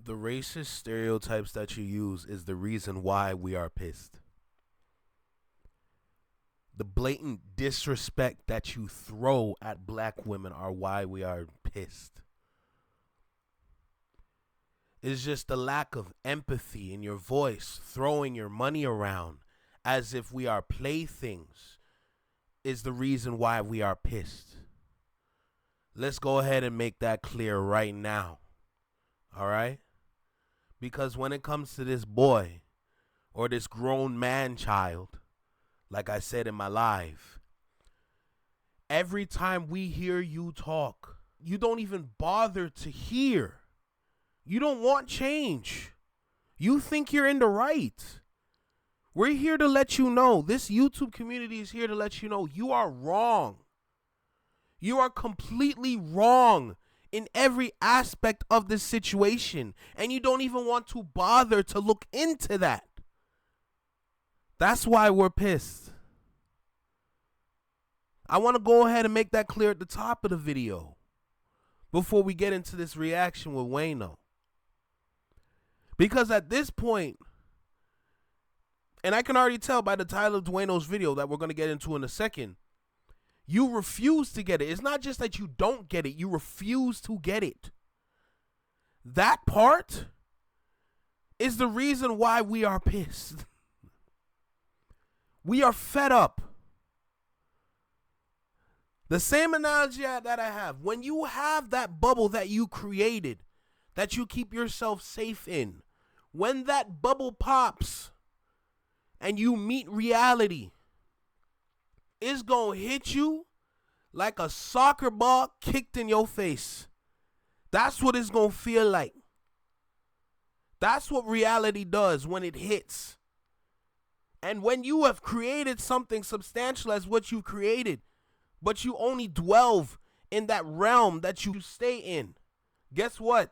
The racist stereotypes that you use is the reason why we are pissed. The blatant disrespect that you throw at black women are why we are pissed. It's just the lack of empathy in your voice, throwing your money around as if we are playthings is the reason why we are pissed. Let's go ahead and make that clear right now. All right? Because when it comes to this boy or this grown man child, like I said in my live, every time we hear you talk, you don't even bother to hear. You don't want change. You think you're in the right. We're here to let you know. This YouTube community is here to let you know you are wrong. You are completely wrong in every aspect of this situation. And you don't even want to bother to look into that. That's why we're pissed. I want to go ahead and make that clear at the top of the video before we get into this reaction with Wayno. Because at this point, and I can already tell by the title of Wayno's video that we're going to get into in a second, you refuse to get it. It's not just that you don't get it, you refuse to get it. That part is the reason why we are pissed. We are fed up. The same analogy that I have. When you have that bubble that you created, that you keep yourself safe in, when that bubble pops and you meet reality, it's going to hit you like a soccer ball kicked in your face. That's what it's going to feel like. That's what reality does when it hits. And when you have created something substantial as what you created, but you only dwell in that realm that you stay in, guess what?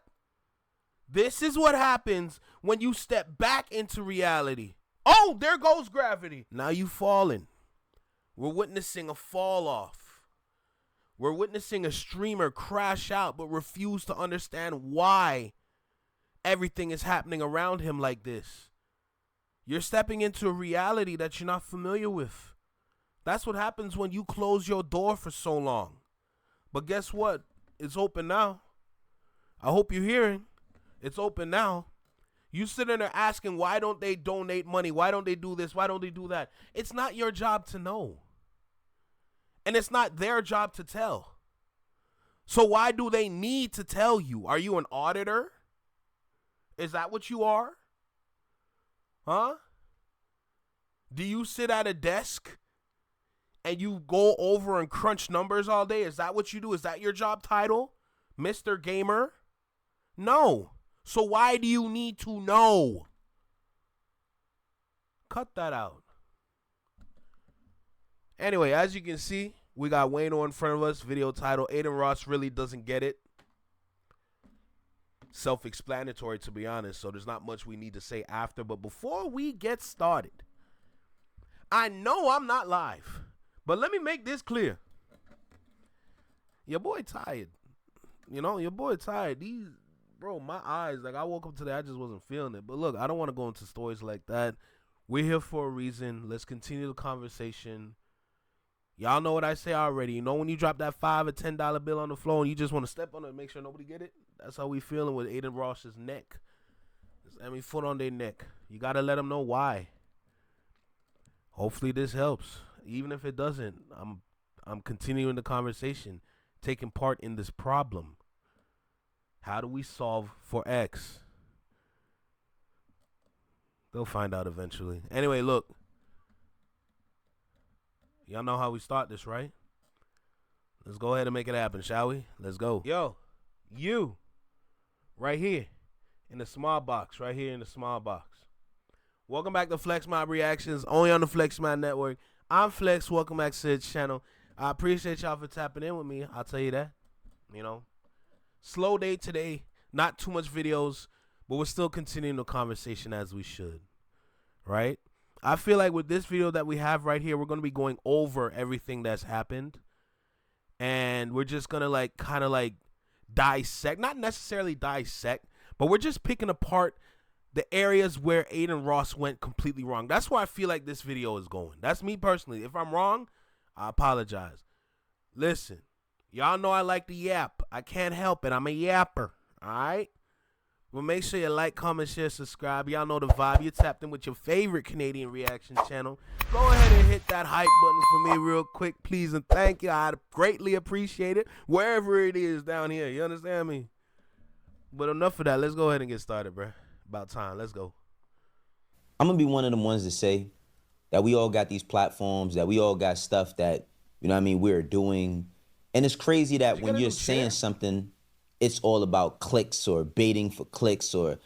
This is what happens when you step back into reality. Oh, there goes gravity. Now you falling. We're witnessing a fall off. We're witnessing a streamer crash out but refuse to understand why everything is happening around him like this. You're stepping into a reality that you're not familiar with. That's what happens when you close your door for so long. But guess what? It's open now. I hope you're hearing. It's open now. You sitting there asking, why don't they donate money? Why don't they do this? Why don't they do that? It's not your job to know. And it's not their job to tell. So why do they need to tell you? Are you an auditor? Is that what you are? Huh? Do you sit at a desk and you go over and crunch numbers all day? Is that what you do? Is that your job title? Mr. Gamer? No. So why do you need to know? Cut that out. Anyway, as you can see, we got Wayno in front of us. Video title, Adin Ross Really Doesn't Get It. Self-explanatory, to be honest, so there's not much we need to say after. But before we get started, I know I'm not live, but let me make this clear. Your boy tired. You know, your boy tired. Bro, my eyes, like I woke up today, I just wasn't feeling it. But look, I don't want to go into stories like that. We're here for a reason. Let's continue the conversation. Y'all know what I say already. You know when you drop that $5 or $10 bill on the floor and you just want to step on it and make sure nobody get it? That's how we feeling with Adin Ross's neck. Every foot on their neck. You got to let them know why. Hopefully this helps. Even if it doesn't, I'm continuing the conversation, taking part in this problem. How do we solve for X? They'll find out eventually. Anyway, look. Y'all know how we start this, right? Let's go ahead and make it happen, shall we? Let's go. Yo, you, right here in the small box, right here in the small box. Welcome back to Flex Mob Reactions, only on the Flex Mob Network. I'm Flex. Welcome back to the channel. I appreciate y'all for tapping in with me. I'll tell you that. You know, slow day today. Not too much videos, but we're still continuing the conversation as we should, right? I feel like with this video that we have right here, we're going to be going over everything that's happened. And we're just going to kind of dissect, not necessarily dissect, But we're just picking apart the areas where Adin Ross went completely wrong. That's where I feel like this video is going. That's me personally. If I'm wrong, I apologize. Listen, y'all know I like to yap. I can't help it. I'm a yapper. All right? Well, make sure you like, comment, share, subscribe. Y'all know the vibe. You tapped in with your favorite Canadian reaction channel. Go ahead and hit that hype button for me real quick, please, and thank you. I'd greatly appreciate it, wherever it is down here. You understand me? But enough of that. Let's go ahead and get started, bro. About time. Let's go. I'm going to be one of them ones to say that we all got these platforms, that we all got stuff that, you know what I mean, we're doing. And it's crazy that when you're saying something, it's all about clicks or baiting for clicks or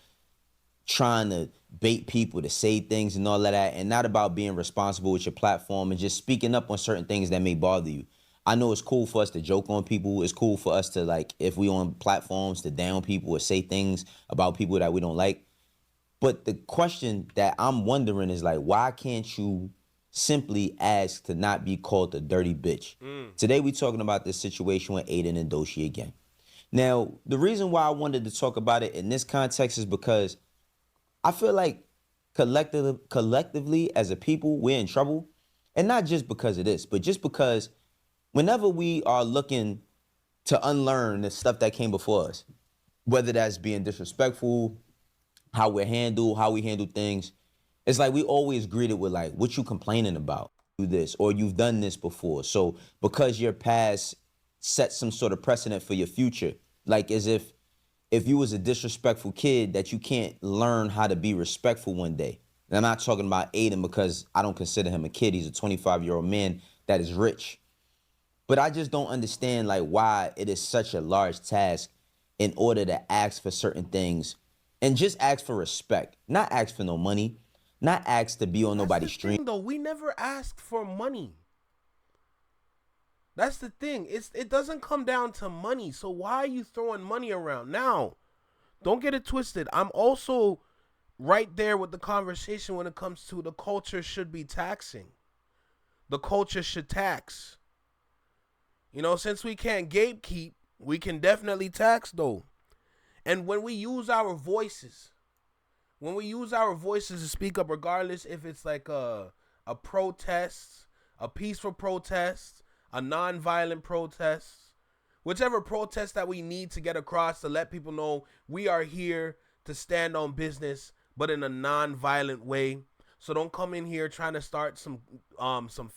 trying to bait people to say things and all of that, and not about being responsible with your platform and just speaking up on certain things that may bother you. I know it's cool for us to joke on people. It's cool for us to, like, if we on platforms, to down people or say things about people that we don't like. But the question that I'm wondering is, like, why can't you simply ask to not be called a dirty bitch? Today we talking about this situation with Adin and doechii again. Now, the reason why I wanted to talk about it in this context is because I feel like collectively as a people, we're in trouble. And not just because of this, but just because whenever we are looking to unlearn the stuff that came before us, whether that's being disrespectful, how we handle things, it's like we always greet it with, like, what you complaining about? Do this, or you've done this before. So because your past set some sort of precedent for your future, like as if you was a disrespectful kid, that you can't learn how to be respectful one day. And I'm not talking about Adin because I don't consider him a kid. He's a 25-year-old man that is rich. But I just don't understand, like, why it is such a large task in order to ask for certain things and just ask for respect, not ask for no money, not ask to be on nobody's stream. Though we never asked for money. That's the thing. It doesn't come down to money. So why are you throwing money around? Now, don't get it twisted. I'm also right there with the conversation when it comes to the culture should be taxing. The culture should tax. You know, since we can't gatekeep, we can definitely tax, though. And when we use our voices, to speak up, regardless if it's like a protest, a peaceful protest, a non-violent protest, whichever protest that we need to get across to let people know we are here to stand on business, but in a non-violent way. So don't come in here trying to start some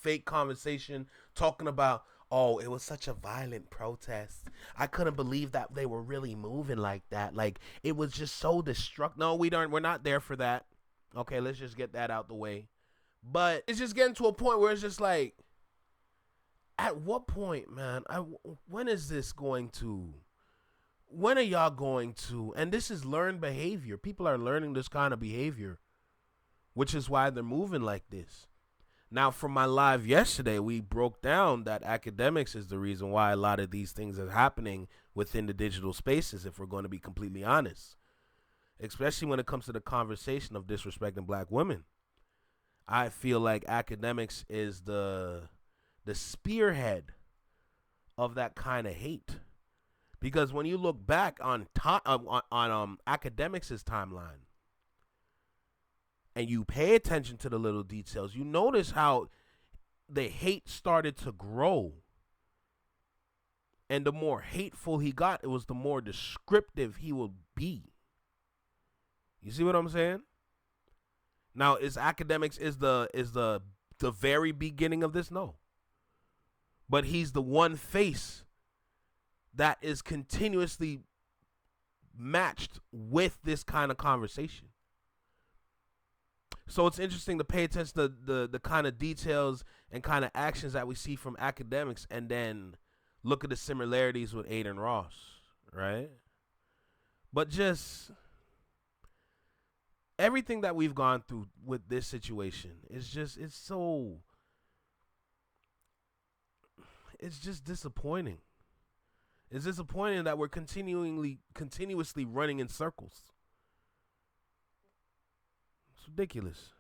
fake conversation talking about, oh, it was such a violent protest. I couldn't believe that they were really moving like that. Like, it was just so destructive. No, we're not there for that. Okay, let's just get that out the way. But it's just getting to a point where it's just like, at what point, man? When is this going to? When are y'all going to? And this is learned behavior. People are learning this kind of behavior, which is why they're moving like this. Now, from my live yesterday, we broke down that academics is the reason why a lot of these things are happening within the digital spaces, if we're going to be completely honest. Especially when it comes to the conversation of disrespecting black women. I feel like academics is the spearhead of that kind of hate, because when you look back on academics' timeline and you pay attention to the little details, you notice how the hate started to grow, and the more hateful he got, it was the more descriptive he would be. You see what I'm saying? Now, is academics is the very beginning of this? No. But he's the one face that is continuously matched with this kind of conversation. So it's interesting to pay attention to the kind of details and kind of actions that we see from academics, and then look at the similarities with Adin Ross, right? But just everything that we've gone through with this situation is just, it's just disappointing. It's disappointing that we're continuously running in circles. It's ridiculous.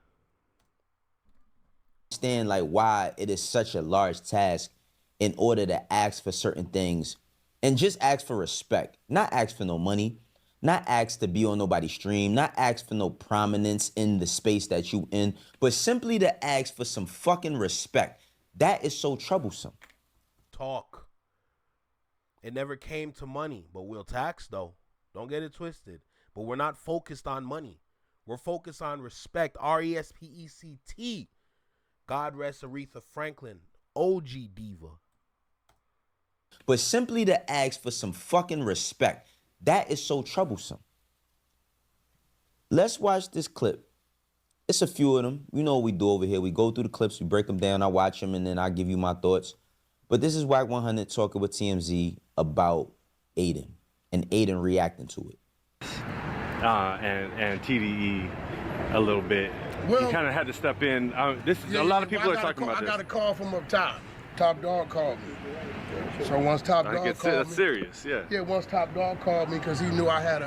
Understand, like, why it is such a large task in order to ask for certain things and just ask for respect, not ask for no money, Not ask to be on nobody's stream, not ask for no prominence in the space that you in, but simply to ask for some fucking respect. That is so troublesome. Talk. It never came to money, but we'll tax though. Don't get it twisted. But we're not focused on money. We're focused on respect. RESPECT. God rest Aretha Franklin, OG diva. But simply to ask for some fucking respect. That is so troublesome. Let's watch this clip. It's a few of them. You know what we do over here. We go through the clips, we break them down, I watch them, and then I give you my thoughts. But this is Wack 100 talking with TMZ about Adin and Adin reacting to it. And TDE a little bit. Well, you kind of had to step in. A lot of people are talking about this. I got a call from up top. Topdawg called me. So once Topdawg called me, that's serious, yeah. Yeah, once Topdawg called me because he knew I had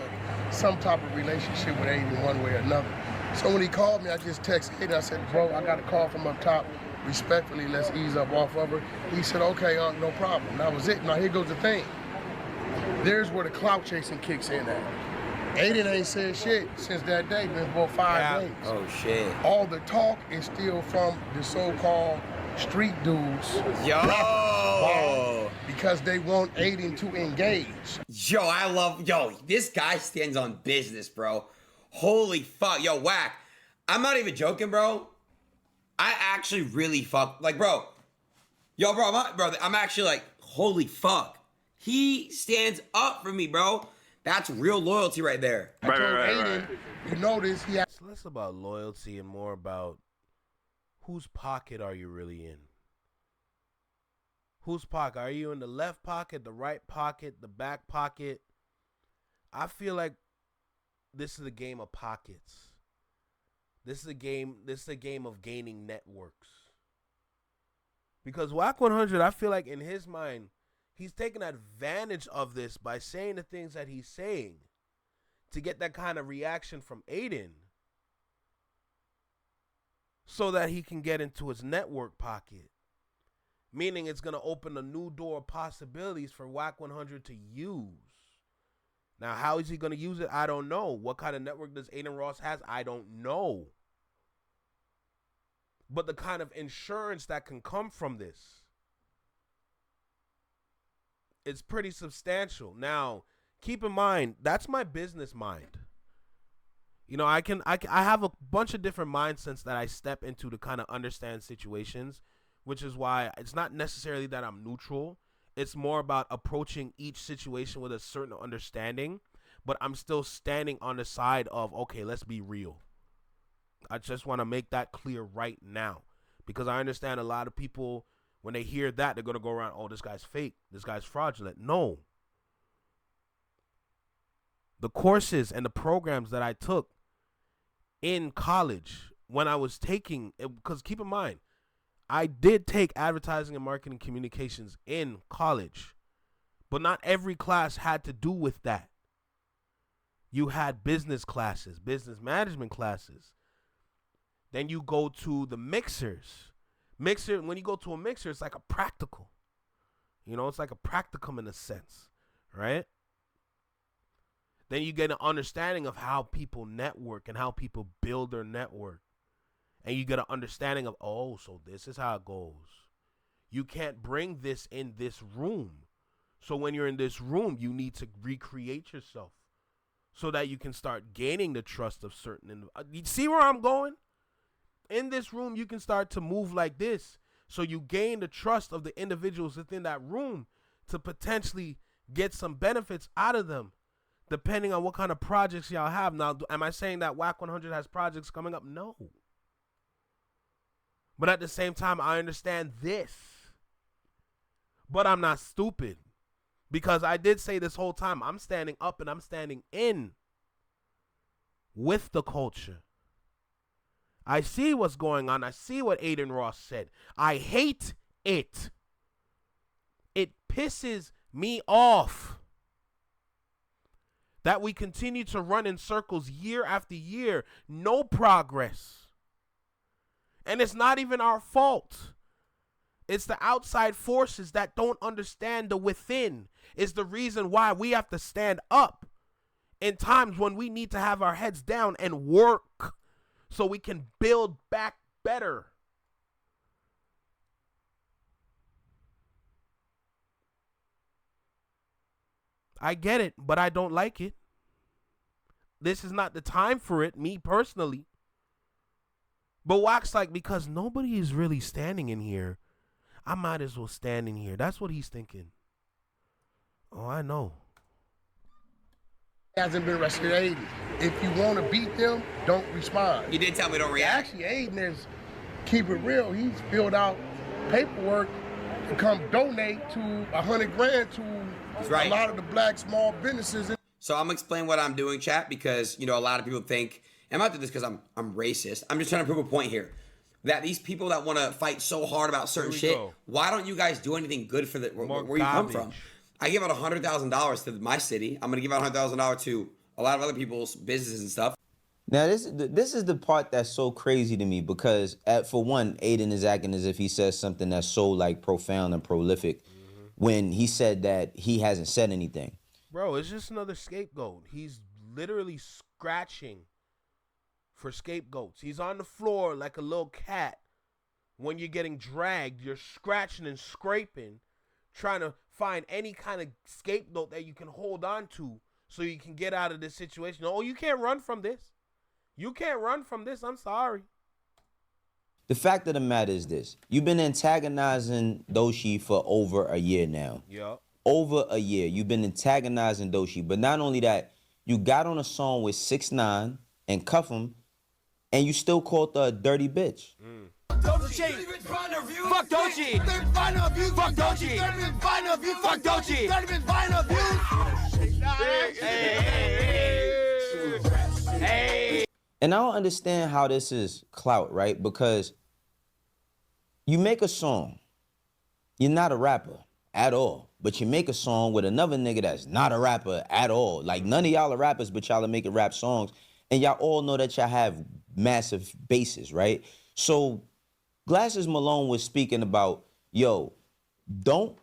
some type of relationship with Adin one way or another. So when he called me, I just texted Adin. I said, bro, I got a call from up top. Respectfully, let's ease up off of her. He said, okay, no problem. That was it. Now here goes the thing. There's where the clout chasing kicks in at. Adin ain't said shit since that day. Been about 5 days. Oh shit. All the talk is still from the so-called street dudes. Yo! Because they want Adin to engage. Yo, this guy stands on business, bro. Holy fuck. Yo, Wack. I'm not even joking, bro. I actually really bro. Yo, bro, I'm actually like, holy fuck. He stands up for me, bro. That's real loyalty right there. I told Adin, you notice he It's less about loyalty and more about whose pocket are you really in? Whose pocket? Are you in the left pocket, the right pocket, the back pocket? I feel like this is a game of pockets. This is a game of gaining networks. Because Wack 100, I feel like in his mind, he's taking advantage of this by saying the things that he's saying to get that kind of reaction from Adin so that he can get into his network pocket. Meaning it's going to open a new door of possibilities for Wack 100 to use. Now, how is he going to use it? I don't know. What kind of network does Adin Ross has? I don't know. But the kind of insurance that can come from this, it's pretty substantial. Now, keep in mind, that's my business mind. You know, I have a bunch of different mindsets that I step into to kind of understand situations, which is why it's not necessarily that I'm neutral. It's more about approaching each situation with a certain understanding, but I'm still standing on the side of, okay, let's be real. I just want to make that clear right now, because I understand a lot of people, when they hear that, they're going to go around, oh, this guy's fake, this guy's fraudulent. No. The courses and the programs that I took in college when I was taking, because keep in mind, I did take advertising and marketing communications in college, but not every class had to do with that. You had business classes, business management classes. Then you go to the mixers. When you go to a mixer, it's like a practical. You know, it's like a practicum in a sense, right? Then you get an understanding of how people network and how people build their network. And you get an understanding of, oh, so this is how it goes. You can't bring this in this room. So when you're in this room, you need to recreate yourself so that you can start gaining the trust of certain. You see where I'm going? In this room, you can start to move like this. So you gain the trust of the individuals within that room to potentially get some benefits out of them, depending on what kind of projects y'all have. Now, am I saying that Wack 100 has projects coming up? No. But at the same time, I understand this. But I'm not stupid. Because I did say this whole time, I'm standing up and I'm standing in with the culture. I see what's going on. I see what Adin Ross said. I hate it. It pisses me off that we continue to run in circles year after year. No progress. And it's not even our fault. It's the outside forces that don't understand the within. Is the reason why we have to stand up in times when we need to have our heads down and work so we can build back better. I get it, but I don't like it. This is not the time for it, me personally. But Wack's like, because nobody is really standing in here, I might as well stand in here. That's what he's thinking. Oh, I know. Hasn't been arrested 80. If you want to beat them, don't respond. You did tell me don't react. Actually, Adin is, keep it real, he's filled out paperwork to come donate to $100,000 to right. a lot of the black small businesses. So I'm gonna explain what I'm doing, chat, because a lot of people think, and I'm not doing this because I'm racist. I'm just trying to prove a point here. That these people that want to fight so hard about certain shit, why don't you guys do anything good for where you come from? I give out $100,000 to my city. I'm gonna give out $100,000 to a lot of other people's businesses and stuff. Now this is the part that's so crazy to me because for one, Adin is acting as if he says something that's so like profound and prolific when he said that he hasn't said anything. Bro, it's just another scapegoat. He's literally scratching for scapegoats. He's on the floor like a little cat. When you're getting dragged, you're scratching and scraping, trying to find any kind of scapegoat that you can hold on to so you can get out of this situation. Oh, you can't run from this. You can't run from this. I'm sorry. The fact of the matter is this. You've been antagonizing doechii for over a year now. Yep. Over a year. You've been antagonizing doechii. But not only that, you got on a song with 6ix9ine and Cuff him, and you still called her a dirty bitch. doechii. Fuck doechii. Fuck doechii. Fuck doechii. Hey. And I don't understand how this is clout, right? Because you make a song. You're not a rapper at all. But you make a song with another nigga that's not a rapper at all. Like, none of y'all are rappers, but y'all are making rap songs. And y'all all know that y'all have massive bases, right? So glassesmalone was speaking about, yo, don't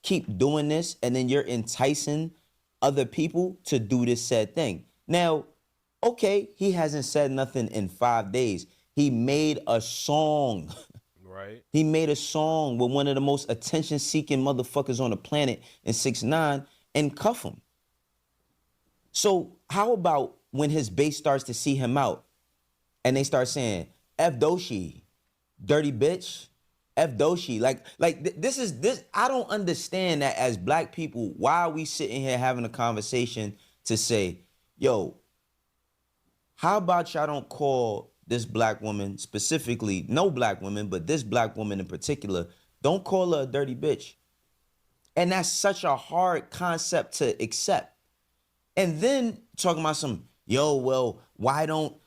keep doing this, and then you're enticing other people to do this said thing. Now, okay, he hasn't said nothing in 5 days. He made a song. Right. He made a song with one of the most attention-seeking motherfuckers on the planet in 6ix9ine and Cuff him. So how about when his base starts to see him out and they start saying, F doechii, dirty bitch, F doechii. This, I don't understand that as black people, why are we sitting here having a conversation to say, yo, how about y'all don't call this black woman, specifically, no black women, but this black woman in particular, don't call her a dirty bitch. And that's such a hard concept to accept. And then talking about some, yo, well, why don't,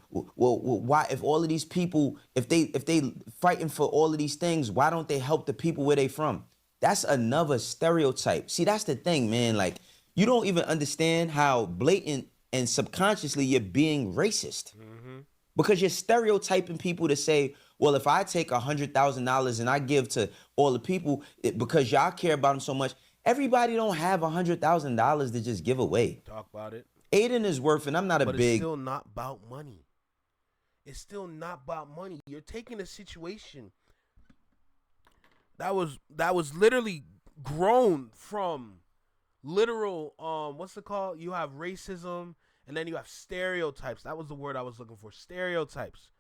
why, if all of these people, if they fighting for all of these things, why don't they help the people where they from? That's another stereotype. See, that's the thing, man. Like, you don't even understand how blatant and subconsciously you're being racist. Because you're stereotyping people to say, well, if I take $100,000 and I give to all the people because y'all care about them so much, everybody don't have $100,000 to just give away. Talk about it. Adin is worth, and I'm not but a big... it's still not about money. It's still not about money. You're taking a situation that was literally grown from literal, what's it called? You have racism, and then you have stereotypes. That was the word I was looking for. Stereotypes.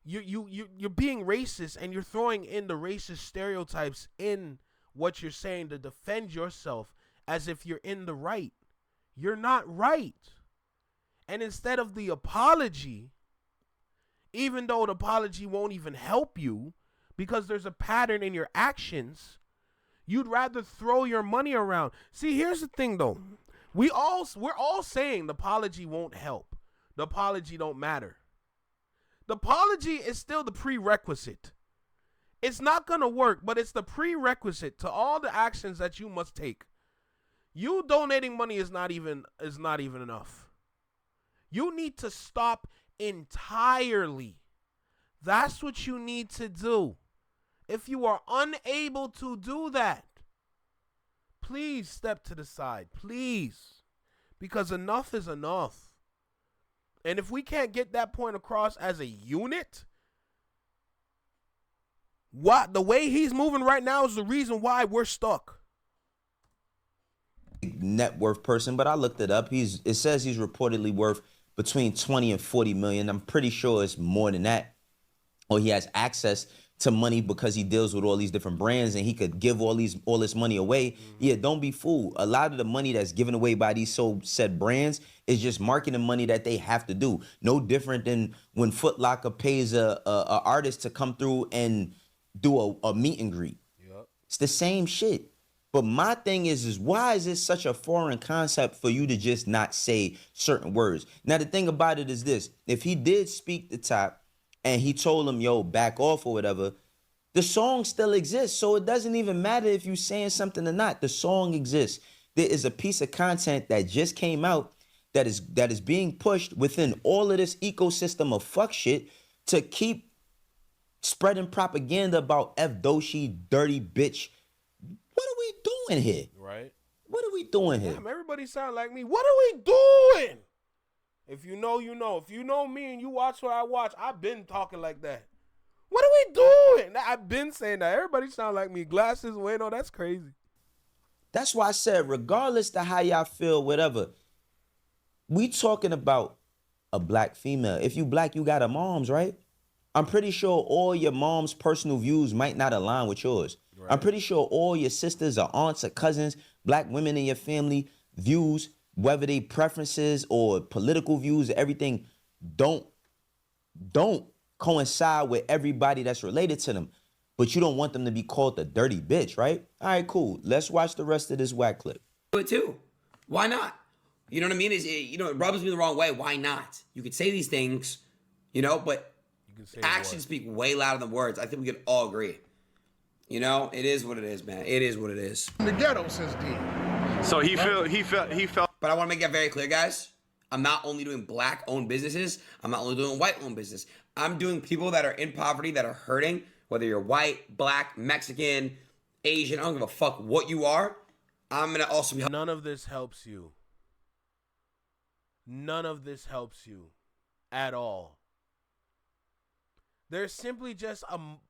You're being racist, and you're throwing in the racist stereotypes in what you're saying to defend yourself as if you're in the right. You're not right. And instead of the apology, even though the apology won't even help you because there's a pattern in your actions, you'd rather throw your money around. See, here's the thing though. We're all saying the apology won't help. The apology don't matter. The apology is still the prerequisite. It's not going to work, but it's the prerequisite to all the actions that you must take. You donating money is not even enough. You need to stop entirely. That's what you need to do. If you are unable to do that, please step to the side. Please. Because enough is enough. And if we can't get that point across as a unit, the way he's moving right now is the reason why we're stuck. Net worth person, but I looked it up. It says he's reportedly worth between 20 and 40 million. I'm pretty sure it's more than that. Or he has access to money because he deals with all these different brands and he could give all this money away. Yeah, don't be fooled. A lot of the money that's given away by these said brands is just marketing money that they have to do. No different than when Foot Locker pays a artist to come through and do a meet and greet. Yep. It's the same shit. But my thing is why is this such a foreign concept for you to just not say certain words? Now, the thing about it is this. If he did speak the top, and he told him, yo, back off or whatever, the song still exists. So it doesn't even matter if you're saying something or not. The song exists. There is a piece of content that just came out that is being pushed within all of this ecosystem of fuck shit to keep spreading propaganda about doechii, dirty bitch. What are we doing here? Right. What are we doing here? Damn, everybody sound like me. What are we doing? If you know, you know. If you know me and you watch what I watch, I've been talking like that. What are we doing? I've been saying that. Everybody sound like me. Glasses, bueno, that's crazy. That's why I said, regardless to how y'all feel, whatever, we talking about a black female. If you black, you got a mom's, right? I'm pretty sure all your mom's personal views might not align with yours. Right. I'm pretty sure all your sisters or aunts or cousins, black women in your family, views, whether they preferences or political views, everything don't coincide with everybody that's related to them. But you don't want them to be called the dirty bitch, right? All right, cool. Let's watch the rest of this Wack clip. Do it too. Why not? You know what I mean? It rubs me the wrong way. Why not? You could say these things, but you can say actions speak way louder than words. I think we can all agree. It is what it is, man. It is what it is. In the ghetto since then. So he felt. But I want to make that very clear, guys. I'm not only doing black-owned businesses. I'm not only doing white-owned business. I'm doing people that are in poverty, that are hurting, whether you're white, black, Mexican, Asian, I don't give a fuck what you are. I'm going to also be... None of this helps you. None of this helps you at all. There's simply just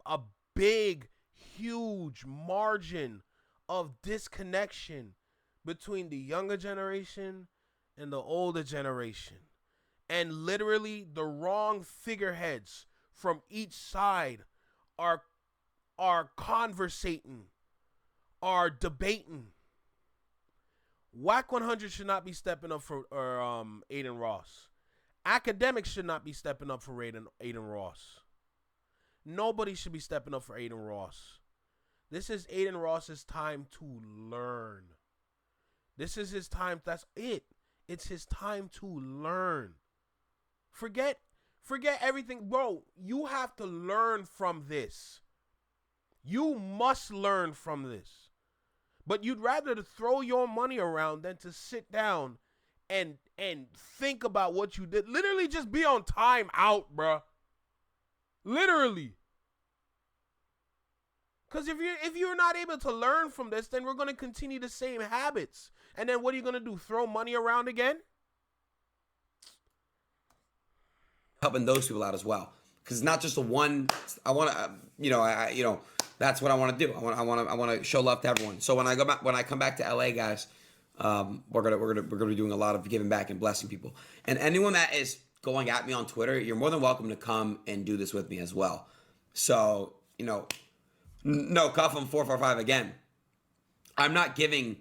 a big, huge margin of disconnection between the younger generation and the older generation. And literally the wrong figureheads from each side are conversating, are debating. Wack 100 should not be stepping up for Adin Ross. Academics should not be stepping up for Adin Ross. Nobody should be stepping up for Adin Ross. This is Adin Ross's time to learn. This is his time. That's it. It's his time to learn. Forget everything. Bro, you have to learn from this. You must learn from this. But you'd rather to throw your money around than to sit down and think about what you did. Literally just be on time out, bro. Literally. Because if you're not able to learn from this, then we're going to continue the same habits. And then what are you going to do? Throw money around again? Helping those people out as well. Because it's not just a one. I want to, that's what I want to do. I want to show love to everyone. So when I come back to LA, guys, we're gonna be doing a lot of giving back and blessing people. And anyone that is going at me on Twitter, you're more than welcome to come and do this with me as well. So no, Cuff'em 445 again. I'm not giving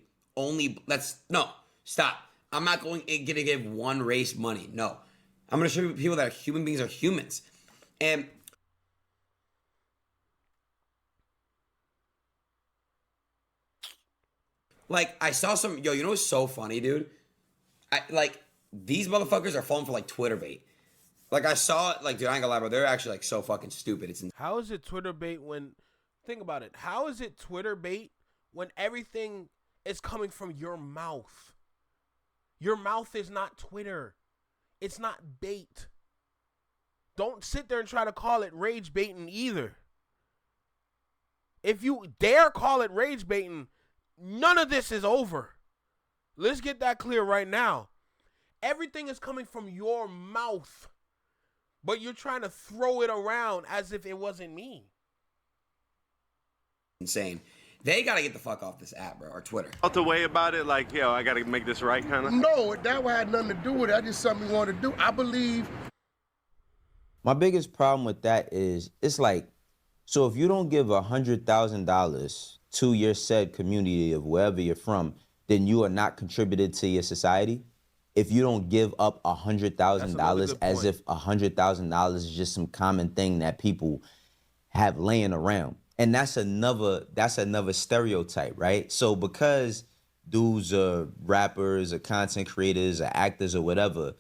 stop. I'm not going to give one race money. No, I'm going to show you people that are human beings are humans. And I saw some, what's so funny, dude? These motherfuckers are falling for Twitter bait. I saw it, dude, I ain't gonna lie, bro. They're actually so fucking stupid. How is it Twitter bait when, think about it. How is it Twitter bait when everything is coming from your mouth? Your mouth is not Twitter. It's not bait. Don't sit there and try to call it rage baiting either. If you dare call it rage baiting, none of this is over. Let's get that clear right now. Everything is coming from your mouth, but you're trying to throw it around as if it wasn't me. Insane. They gotta get the fuck off this app, bro, or Twitter. Felt a way about it, like, yo, I gotta make this right, kind of. No, that had nothing to do with it. That's just something we wanted to do. I believe. My biggest problem with that is, it's like, so if you don't give $100,000 to your said community of wherever you're from, then you are not contributed to your society. If you don't give up $100,000 as if $100,000 is just some common thing that people have laying around. And that's another stereotype, right? So because dudes are rappers or content creators or actors or whatever,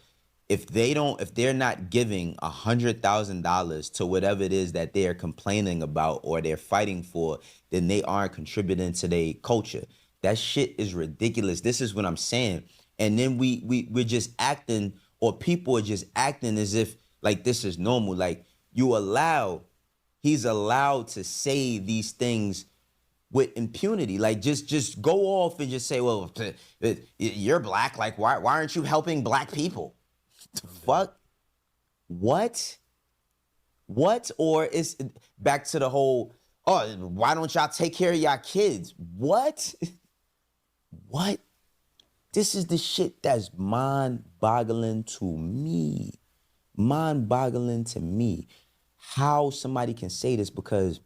if they're not giving $100,000 to whatever it is that they're complaining about or they're fighting for, then they aren't contributing to their culture. That shit is ridiculous. This is what I'm saying. And then we're just acting, or people are just acting as if like this is normal. Like he's allowed to say these things with impunity. Like just go off and just say, well, you're black. Like why aren't you helping black people? The fuck? What? Or it's back to the whole, oh, why don't y'all take care of y'all kids? What? What? This is the shit that's mind-boggling to me. Mind-boggling to me. How somebody can say this, because,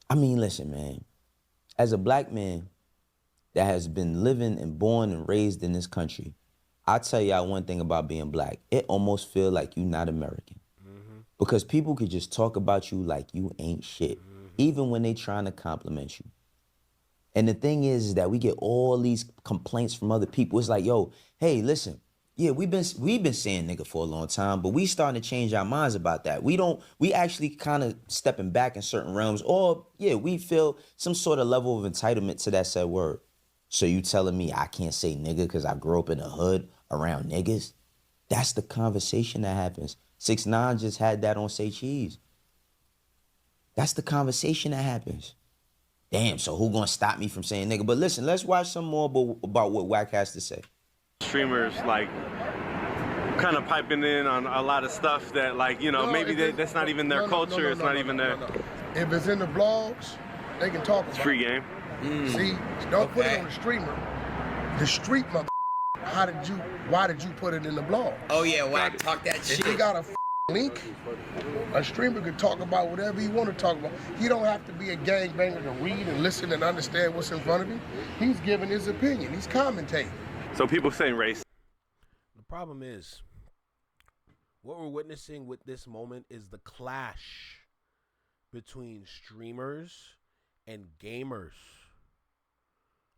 I mean, listen, man. As a black man that has been living and born and raised in this country, I'll tell y'all one thing about being black. It almost feel like you not American. Mm-hmm. Because people could just talk about you like you ain't shit, even when they trying to compliment you. And the thing is that we get all these complaints from other people. It's like, yo, hey, listen, yeah, we've been saying nigga for a long time, but we starting to change our minds about that. We actually kind of stepping back in certain realms, or yeah, we feel some sort of level of entitlement to that said word. So you telling me I can't say nigga because I grew up in the hood around niggas? That's the conversation that happens. 6ix9ine just had that on Say Cheese. That's the conversation that happens. Damn, so who gonna stop me from saying nigga? But listen, let's watch some more about what Wack has to say. Streamers, like, kind of piping in on a lot of stuff that, like, you know, maybe that's not even their culture. It's not even their... If it's in the blogs, they can talk about it. Free game. See, don't put it on the streamer. The street mother. Why did you put it in the blog? Oh yeah, Wack, talk that shit. If he got a link, a streamer can talk about whatever he want to talk about. He don't have to be a gangbanger to read and listen and understand what's in front of him. He's giving his opinion. He's commentating. So people saying race. The problem is, what we're witnessing with this moment is the clash between streamers and gamers.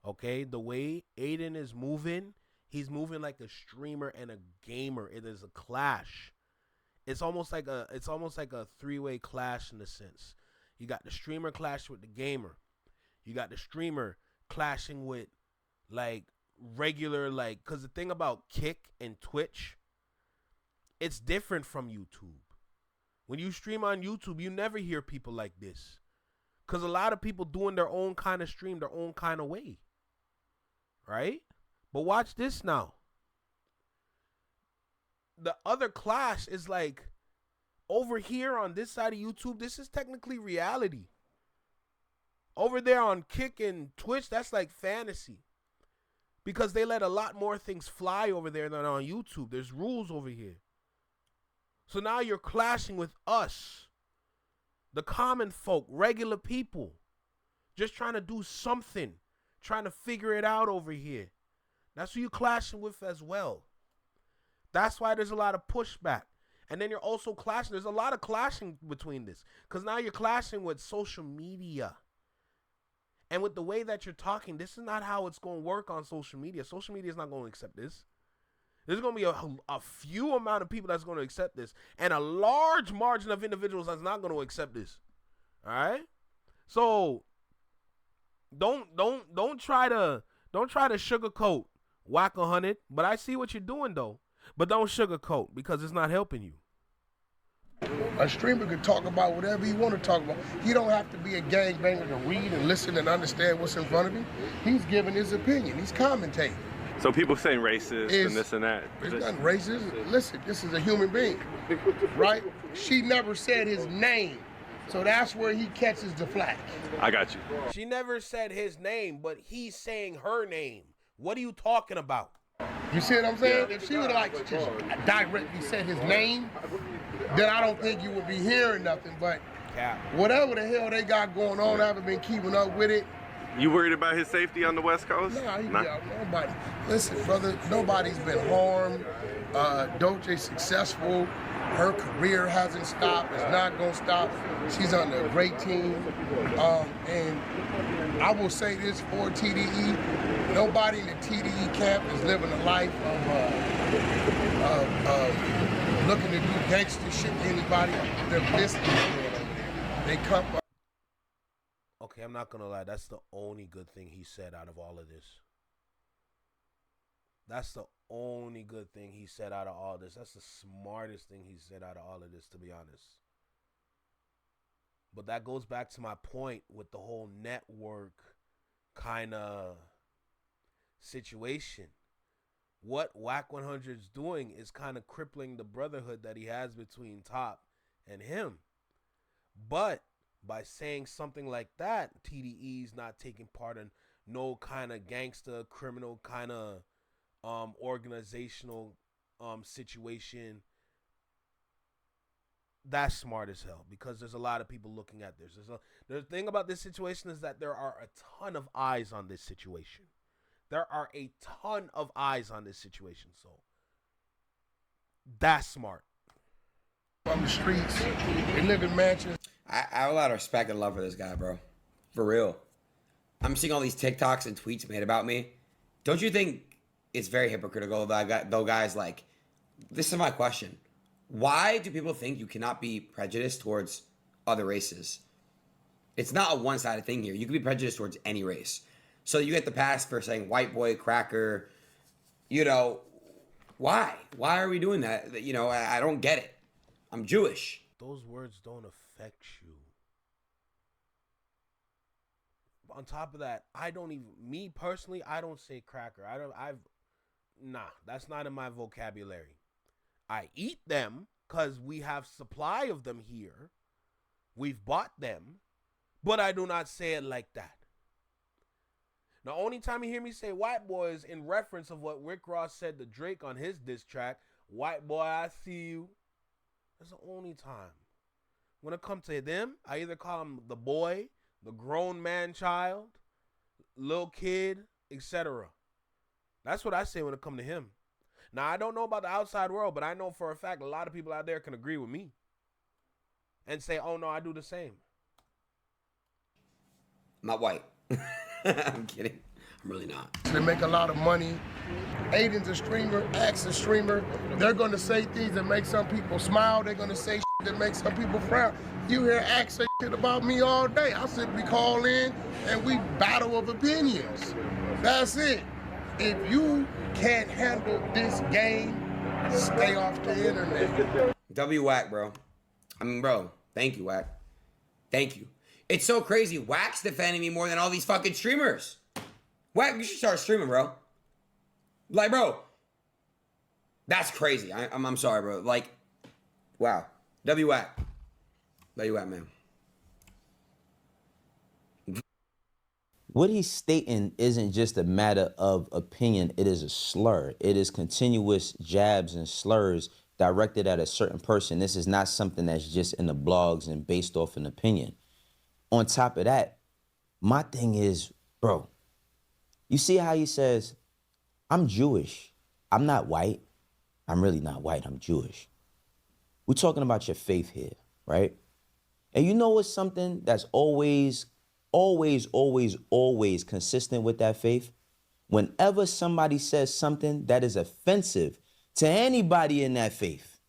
Okay, the way Adin is moving, he's moving like a streamer and a gamer. It is a clash. It's almost like a three-way clash in a sense. You got the streamer clash with the gamer. You got the streamer clashing with like regular, like, because the thing about Kick and Twitch, it's different from YouTube. When you stream on YouTube, you never hear people like this, because a lot of people doing their own kind of stream, their own kind of way, right? But watch this now. The other clash is like over here on this side of YouTube, this is technically reality. Over there on Kick and Twitch, that's like fantasy, because they let a lot more things fly over there than on YouTube. There's rules over here. So now you're clashing with us, the common folk, regular people, just trying to do something, trying to figure it out over here. That's who you're clashing with as well. That's why there's a lot of pushback. And then you're also clashing. There's a lot of clashing between this, because now you're clashing with social media. And with the way that you're talking, this is not how it's going to work on social media. Social media is not going to accept this. There's going to be a few amount of people that's going to accept this, and a large margin of individuals that's not going to accept this. All right? So don't try to sugarcoat Wack 100, but I see what you're doing though. But don't sugarcoat, because it's not helping you. A streamer can talk about whatever he want to talk about. He don't have to be a gangbanger to read and listen and understand what's in front of him. He's giving his opinion. He's commentating. So people saying racist and this and that. It's not racist. Listen, this is a human being, right? She never said his name, so that's where he catches the flack. I got you. She never said his name, but he's saying her name. What are you talking about? You see what I'm saying? If she would have like just directly said his name, then I don't think you would be hearing nothing. But whatever the hell they got going on, I haven't been keeping up with it. You worried about his safety on the West Coast? Nah, nobody. Listen, brother, nobody's been harmed. doechii successful. Her career hasn't stopped. It's not gonna stop. She's on a great team. And I will say this for TDE: nobody in the TDE camp is living a life of looking to do gangster shit to anybody. They're listening. They come. Okay, I'm not gonna lie. That's the only good thing he said out of all of this. That's the only good thing he said out of all this. That's the smartest thing he said out of all of this, to be honest. But that goes back to my point with the whole network kind of situation. What Wack 100 is doing is kind of crippling the brotherhood that he has between Top and him. But by saying something like that, TDE's not taking part in no kind of gangster, criminal kind of organizational situation. That's smart as hell, because there's a lot of people looking at this. The thing about this situation is that there are a ton of eyes on this situation. There are a ton of eyes on this situation, so that's smart. On the streets, they live in mansions. I have a lot of respect and love for this guy, bro. For real. I'm seeing all these TikToks and tweets made about me. Don't you think it's very hypocritical though, guys? Like, this is my question. Why do people think you cannot be prejudiced towards other races? It's not a one-sided thing here. You can be prejudiced towards any race. So you get the pass for saying white boy, cracker. You know, why? Why are we doing that? You know, I don't get it. I'm Jewish. Those words don't affect you. On top of that, me personally, I don't say cracker. Nah, that's not in my vocabulary. I eat them because we have supply of them here. We've bought them, but I do not say it like that. The only time you hear me say white boy is in reference of what Rick Ross said to Drake on his diss track, white boy, I see you. That's the only time. When it comes to them, I either call him the boy, the grown man child, little kid, etc. That's what I say when it comes to him. Now, I don't know about the outside world, but I know for a fact a lot of people out there can agree with me and say, oh, no, I do the same. I'm not white. I'm kidding. I'm really not. They make a lot of money. Adin's a streamer, Axe a streamer. They're going to say things that make some people smile. They're going to say shit that make some people frown. You hear Axe say shit about me all day. I simply call in and we battle of opinions. That's it. If you can't handle this game, stay off the internet. Wack, bro. I mean, bro, thank you, Wack. Thank you. It's so crazy. Wack's defending me more than all these fucking streamers. Wack, you should start streaming, bro. Like, bro, that's crazy. I'm sorry, bro. Like, wow. Wack. Wack, man. What he's stating isn't just a matter of opinion, it is a slur. It is continuous jabs and slurs directed at a certain person. This is not something that's just in the blogs and based off an opinion. On top of that, my thing is, bro, you see how he says, I'm Jewish. I'm not white. I'm really not white, I'm Jewish. We're talking about your faith here, right? And you know what's something that's always consistent with that faith? Whenever somebody says something that is offensive to anybody in that faith,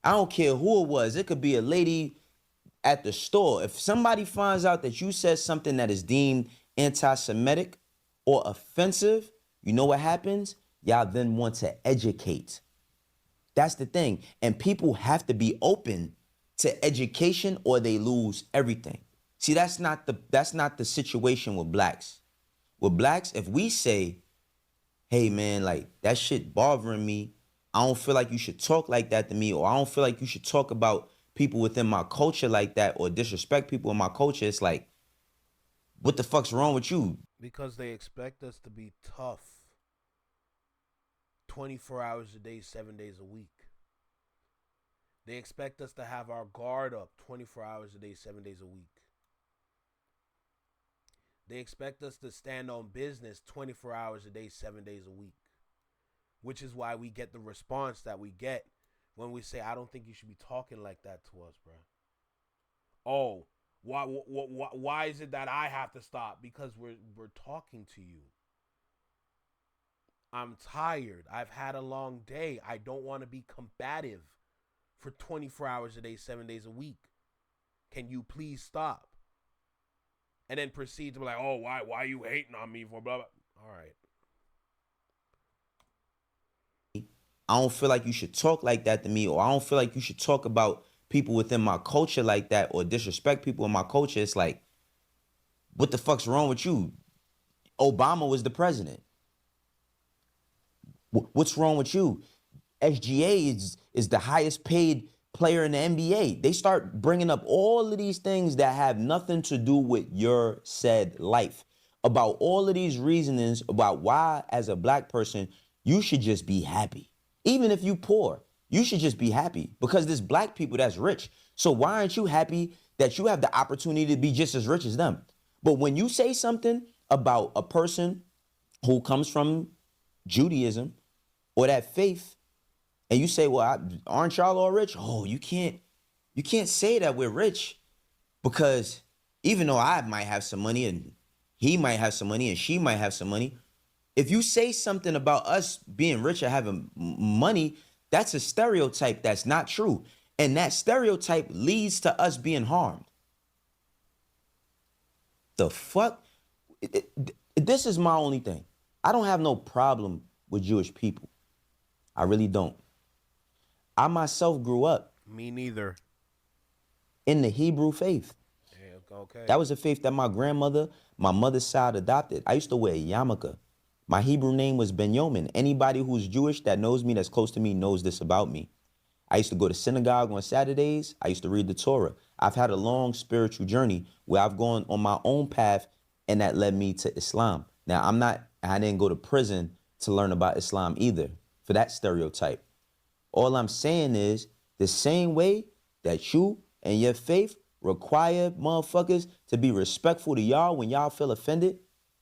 I don't care who it was. It could be a lady at the store. If somebody finds out that you said something that is deemed anti-Semitic or offensive, you know what happens? Y'all then want to educate. That's the thing. And people have to be open to education or they lose everything. See, that's not the situation with blacks. With blacks, if we say hey man, like that shit bothering me. I don't feel like you should talk like that to me, or I don't feel like you should talk about people within my culture like that, or disrespect people in my culture. It's like, what the fuck's wrong with you? Because they expect us to be tough 24 hours a day, 7 days a week. They expect us to have our guard up 24 hours a day, 7 days a week. They expect us to stand on business 24 hours a day, 7 days a week. Which is why we get the response that we get when we say, I don't think you should be talking like that to us, bro. Oh, why is it that I have to stop? Because we're talking to you. I'm tired. I've had a long day. I don't want to be combative for 24 hours a day, 7 days a week. Can you please stop? And then proceed to be like, oh, why are you hating on me for blah, blah. All right. I don't feel like you should talk like that to me, or I don't feel like you should talk about people within my culture like that, or disrespect people in my culture. It's like, what the fuck's wrong with you? Obama was the president. What's wrong with you? SGA is the highest paid player in the NBA. They start bringing up all of these things that have nothing to do with your said life, about all of these reasonings about why, as a black person, you should just be happy. Even if you poor, you should just be happy, because there's black people that's rich. So why aren't you happy that you have the opportunity to be just as rich as them? But when you say something about a person who comes from Judaism or that faith, and you say, well, aren't y'all all rich? Oh, you can't say that we're rich, because even though I might have some money and he might have some money and she might have some money, if you say something about us being rich or having money, that's a stereotype that's not true. And that stereotype leads to us being harmed. The fuck? This is my only thing. I don't have no problem with Jewish people. I really don't. I myself grew up. Me neither. In the Hebrew faith. Yeah, okay. That was a faith that my grandmother, my mother's side, adopted. I used to wear a yarmulke. My Hebrew name was Benjamin. Anybody who's Jewish that knows me, that's close to me, knows this about me. I used to go to synagogue on Saturdays. I used to read the Torah. I've had a long spiritual journey where I've gone on my own path, and that led me to Islam. Now, I didn't go to prison to learn about Islam either, for that stereotype. All I'm saying is, the same way that you and your faith require motherfuckers to be respectful to y'all when y'all feel offended,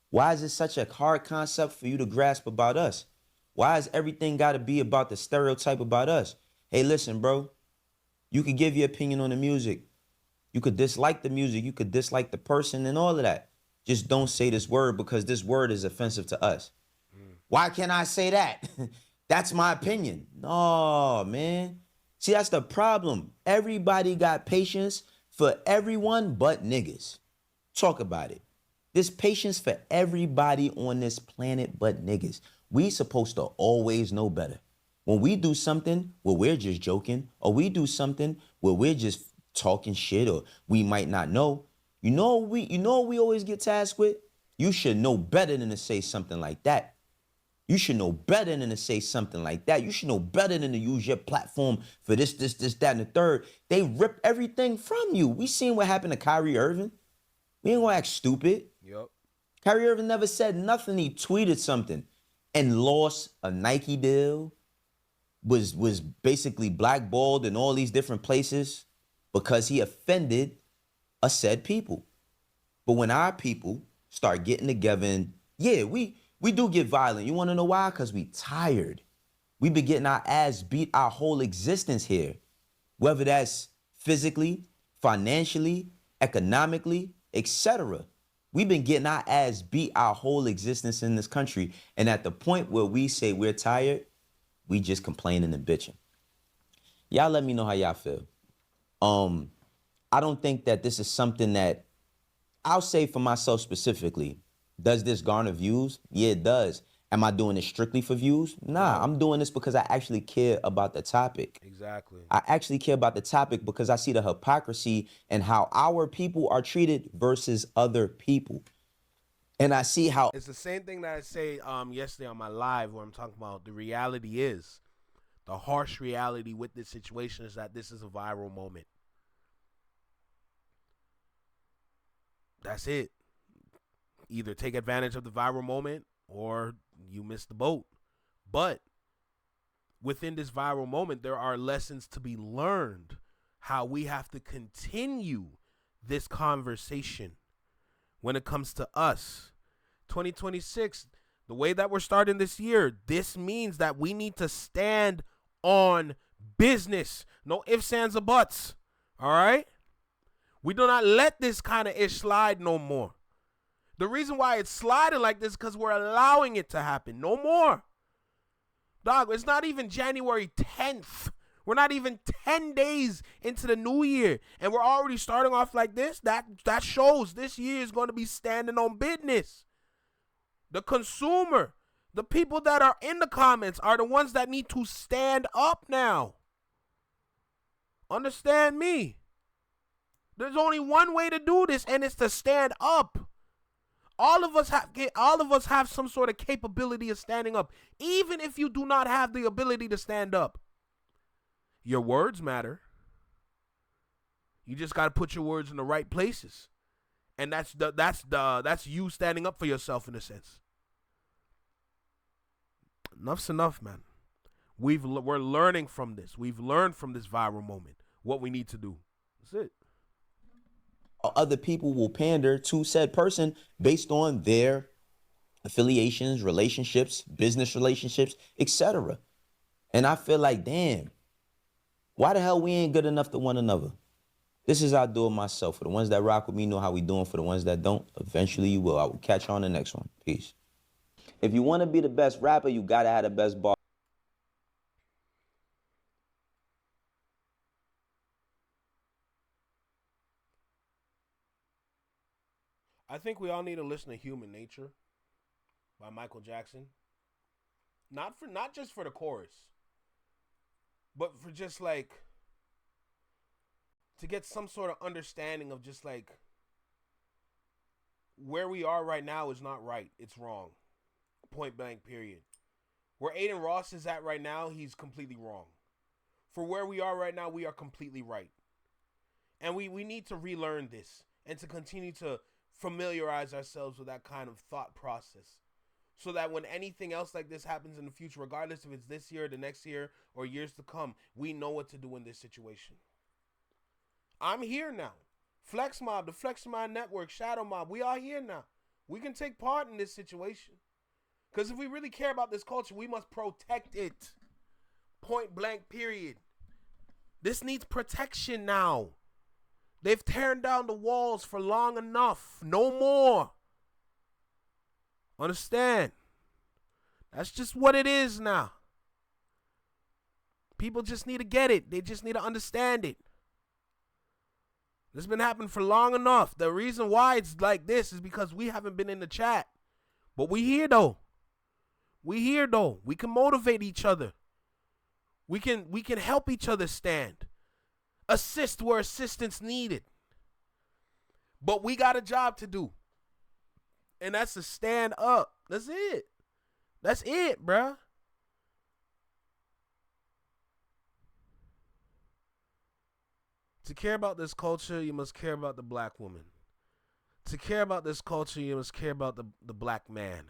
why is it such a hard concept for you to grasp about us? Why is everything got to be about the stereotype about us? Hey, listen, bro, you could give your opinion on the music. You could dislike the music. You could dislike the person and all of that. Just don't say this word, because this word is offensive to us. Why can't I say that? That's my opinion. No, man. See, that's the problem. Everybody got patience for everyone but niggas. Talk about it. There's patience for everybody on this planet but niggas. We supposed to always know better. When we do something where we're just joking, or we do something where we're just talking shit, or we might not know, you know what we always get tasked with? You should know better than to say something like that. You should know better than to say something like that. You should know better than to use your platform for this, that, and the third. They rip everything from you. We seen what happened to Kyrie Irving. We ain't gonna act stupid. Yep. Kyrie Irving never said nothing. He tweeted something and lost a Nike deal, was basically blackballed in all these different places because he offended a said people. But when our people start getting together, and yeah, we do get violent. You want to know why? Because we tired. We been getting our ass beat our whole existence here, whether that's physically, financially, economically, etc. We've been getting our ass beat our whole existence in this country. And at the point where we say we're tired, we just complaining and bitching. Y'all let me know how y'all feel. I don't think that this is something that, I'll say for myself specifically, does this garner views? Yeah, it does. Am I doing this strictly for views? Nah, I'm doing this because I actually care about the topic. Exactly. I actually care about the topic because I see the hypocrisy and how our people are treated versus other people. And I see how It's the same thing that I say yesterday on my live where I'm talking about the reality is, the harsh reality with this situation is that this is a viral moment. That's it. Either take advantage of the viral moment or you miss the boat. But within this viral moment, there are lessons to be learned, how we have to continue this conversation when it comes to us. 2026, the way that we're starting this year, this means that we need to stand on business. No ifs, ands, or buts. All right? We do not let this kind of ish slide no more. The reason why it's sliding like this is because we're allowing it to happen. No more. Dog, it's not even January 10th. We're not even 10 days into the new year, and we're already starting off like this. That shows this year is going to be standing on business. The consumer, the people that are in the comments are the ones that need to stand up now. Understand me. There's only one way to do this, and it's to stand up. All of us have some sort of capability of standing up, even if you do not have the ability to stand up. Your words matter. You just got to put your words in the right places. And that's you standing up for yourself in a sense. Enough's enough, man. We're learning from this. We've learned from this viral moment what we need to do. That's it. other people will pander to said person based on their affiliations, relationships, business relationships, etc. And I feel like, damn, why the hell we ain't good enough to one another? This is how I do it myself. For the ones that rock with me know how we doing. For the ones that don't, eventually you will. I will catch you on the next one. Peace. If you want to be the best rapper, you got to have the best bar. I think we all need to listen to Human Nature by Michael Jackson. Not just for the chorus, but for just like to get some sort of understanding of just like where we are right now is not right. It's wrong. Point blank, period. Where Adin Ross is at right now, he's completely wrong. For where we are right now, we are completely right. And we need to relearn this and to continue to familiarize ourselves with that kind of thought process. So that when anything else like this happens in the future, regardless if it's this year, the next year, or years to come, we know what to do in this situation. I'm here now. Flex Mob, the Flex Mob Network, Shadow Mob, we are here now. We can take part in this situation. Because if we really care about this culture, we must protect it. Point blank, period. This needs protection now. They've torn down the walls for long enough. No more. Understand? That's just what it is now. People just need to get it. They just need to understand it. This has been happening for long enough. The reason why it's like this is because we haven't been in the chat. But we here though. We here though. We can motivate each other. We can help each other stand. Assist where assistance needed. But we got a job to do. And that's to stand up. That's it. That's it, bruh. To care about this culture, you must care about the black woman. To care about this culture, you must care about the black man.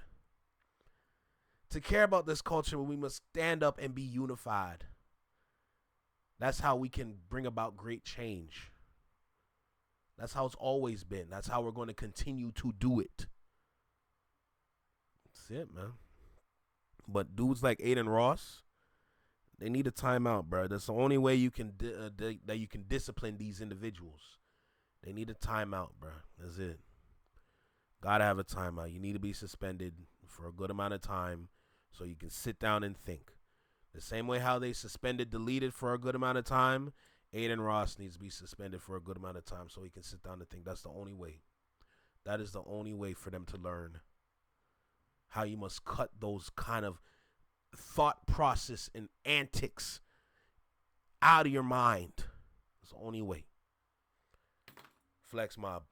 To care about this culture, we must stand up and be unified. That's how we can bring about great change. That's how it's always been. That's how we're going to continue to do it. That's it, man. But dudes like Adin Ross, they need a timeout, bro. That's the only way you can that you can discipline these individuals. They need a timeout, bro. That's it. Gotta have a timeout. You need to be suspended for a good amount of time so you can sit down and think. The same way how they suspended, deleted for a good amount of time, Adin Ross needs to be suspended for a good amount of time so he can sit down and think. That's the only way. That is the only way for them to learn how you must cut those kind of thought process and antics out of your mind. It's the only way. Flex Mob.